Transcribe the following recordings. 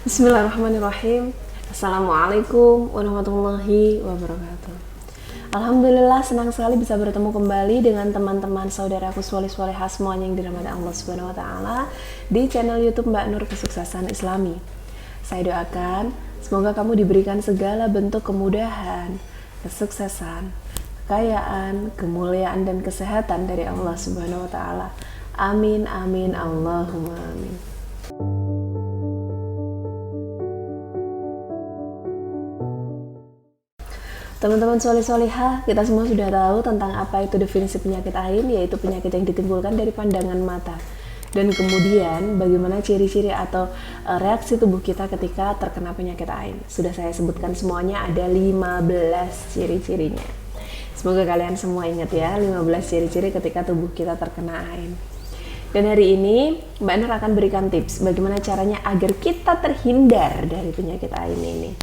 Bismillahirrahmanirrahim. Assalamualaikum warahmatullahi wabarakatuh. Alhamdulillah, senang sekali bisa bertemu kembali dengan teman-teman saudaraku soleh-solehah semuanya yang dirahmati Allah Subhanahu wa taala di channel YouTube Mbak Nur Kesuksesan Islami. Saya doakan semoga kamu diberikan segala bentuk kemudahan, kesuksesan, kekayaan, kemuliaan dan kesehatan dari Allah Subhanahu wa taala. Amin amin Allahumma amin. Teman-teman soleh-solehah, kita semua sudah tahu tentang apa itu definisi penyakit ain, yaitu penyakit yang ditimbulkan dari pandangan mata. Dan kemudian bagaimana ciri-ciri atau reaksi tubuh kita ketika terkena penyakit ain. Sudah saya sebutkan semuanya, ada 15 ciri-cirinya. Semoga kalian semua ingat ya, 15 ciri-ciri ketika tubuh kita terkena ain. Dan hari ini Mbak Nur akan berikan tips bagaimana caranya agar kita terhindar dari penyakit ain ini.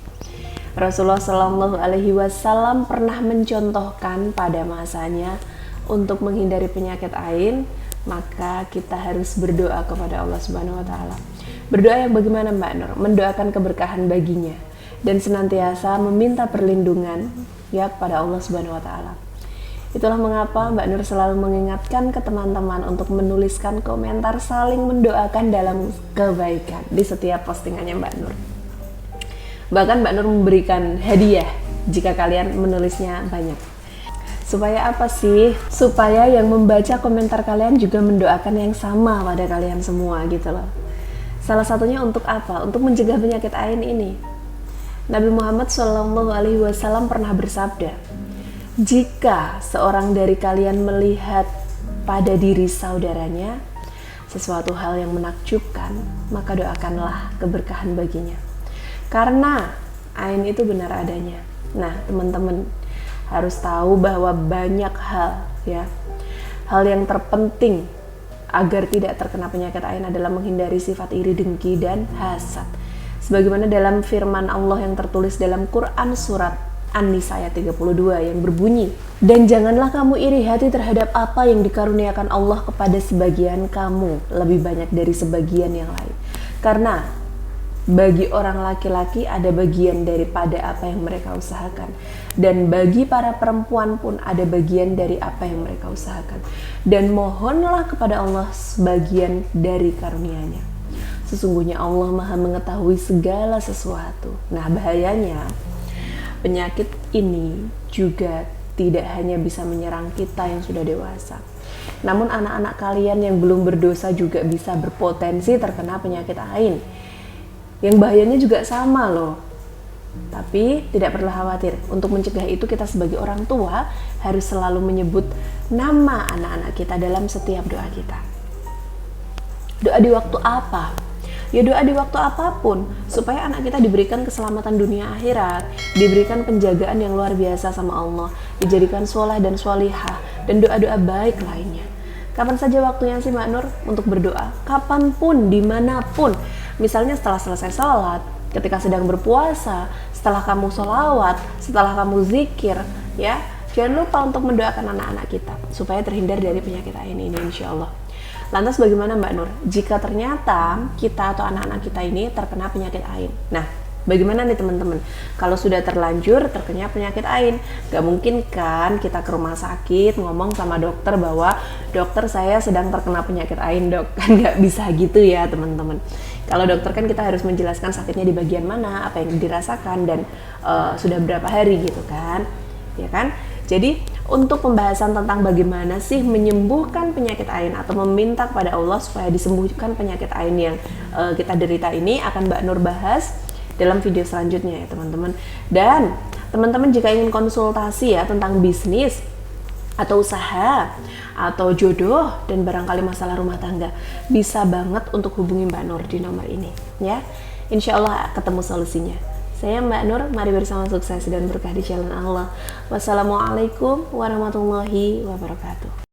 Rasulullah Shallallahu Alaihi Wasallam pernah mencontohkan pada masanya untuk menghindari penyakit ain, maka kita harus berdoa kepada Allah Subhanahu Wa Taala. Berdoa yang bagaimana Mbak Nur? Mendoakan keberkahan baginya dan senantiasa meminta perlindungan ya pada Allah Subhanahu Wa Taala. Itulah mengapa Mbak Nur selalu mengingatkan ke teman-teman untuk menuliskan komentar saling mendoakan dalam kebaikan di setiap postingannya Mbak Nur. Bahkan Mbak Nur memberikan hadiah jika kalian menulisnya banyak. Supaya apa sih? Supaya yang membaca komentar kalian juga mendoakan yang sama pada kalian semua gitu loh. Salah satunya untuk apa? Untuk mencegah penyakit ain ini. Nabi Muhammad SAW pernah bersabda, jika seorang dari kalian melihat pada diri saudaranya sesuatu hal yang menakjubkan, maka doakanlah keberkahan baginya. Karena ain itu benar adanya. Nah, teman-teman harus tahu bahwa banyak hal ya. Hal yang terpenting agar tidak terkena penyakit ain adalah menghindari sifat iri, dengki dan hasad. Sebagaimana dalam firman Allah yang tertulis dalam Quran surat An-Nisa ayat 32 yang berbunyi, dan janganlah kamu iri hati terhadap apa yang dikaruniakan Allah kepada sebagian kamu lebih banyak dari sebagian yang lain. Karena bagi orang laki-laki ada bagian daripada apa yang mereka usahakan, dan bagi para perempuan pun ada bagian dari apa yang mereka usahakan, dan mohonlah kepada Allah sebagian dari karunia-Nya. Sesungguhnya Allah Maha mengetahui segala sesuatu. Nah, bahayanya penyakit ini juga tidak hanya bisa menyerang kita yang sudah dewasa, namun anak-anak kalian yang belum berdosa juga bisa berpotensi terkena penyakit ain. Yang bahayanya juga sama loh. Tapi tidak perlu khawatir. Untuk mencegah itu kita sebagai orang tua harus selalu menyebut nama anak-anak kita dalam setiap doa kita. Doa di waktu apa? Ya doa di waktu apapun, supaya anak kita diberikan keselamatan dunia akhirat, diberikan penjagaan yang luar biasa sama Allah, dijadikan soleh dan solihah, dan doa-doa baik lainnya. Kapan saja waktunya sih Mbak Nur untuk berdoa? Kapanpun, dimanapun. Misalnya setelah selesai sholat, ketika sedang berpuasa, setelah kamu sholawat, setelah kamu zikir, ya. Jangan lupa untuk mendoakan anak-anak kita supaya terhindar dari penyakit ain ini insya Allah. Lantas bagaimana Mbak Nur jika ternyata kita atau anak-anak kita ini terkena penyakit ain? Nah, bagaimana nih teman-teman? Kalau sudah terlanjur terkena penyakit ain, gak mungkin kan kita ke rumah sakit ngomong sama dokter bahwa dokter saya sedang terkena penyakit ain dok, kan gak bisa gitu ya teman-teman. Kalau dokter kan kita harus menjelaskan sakitnya di bagian mana, apa yang dirasakan dan sudah berapa hari gitu kan, ya kan? Jadi untuk pembahasan tentang bagaimana sih menyembuhkan penyakit ain atau meminta kepada Allah supaya disembuhkan penyakit ain yang kita derita ini akan Mbak Nur bahas dalam video selanjutnya ya teman-teman. Dan teman-teman jika ingin konsultasi ya tentang bisnis atau usaha atau jodoh dan barangkali masalah rumah tangga, bisa banget untuk hubungi Mbak Nur di nomor ini ya. Insya Allah ketemu solusinya. Saya Mbak Nur, mari bersama sukses dan berkah di jalan Allah. Wassalamualaikum warahmatullahi wabarakatuh.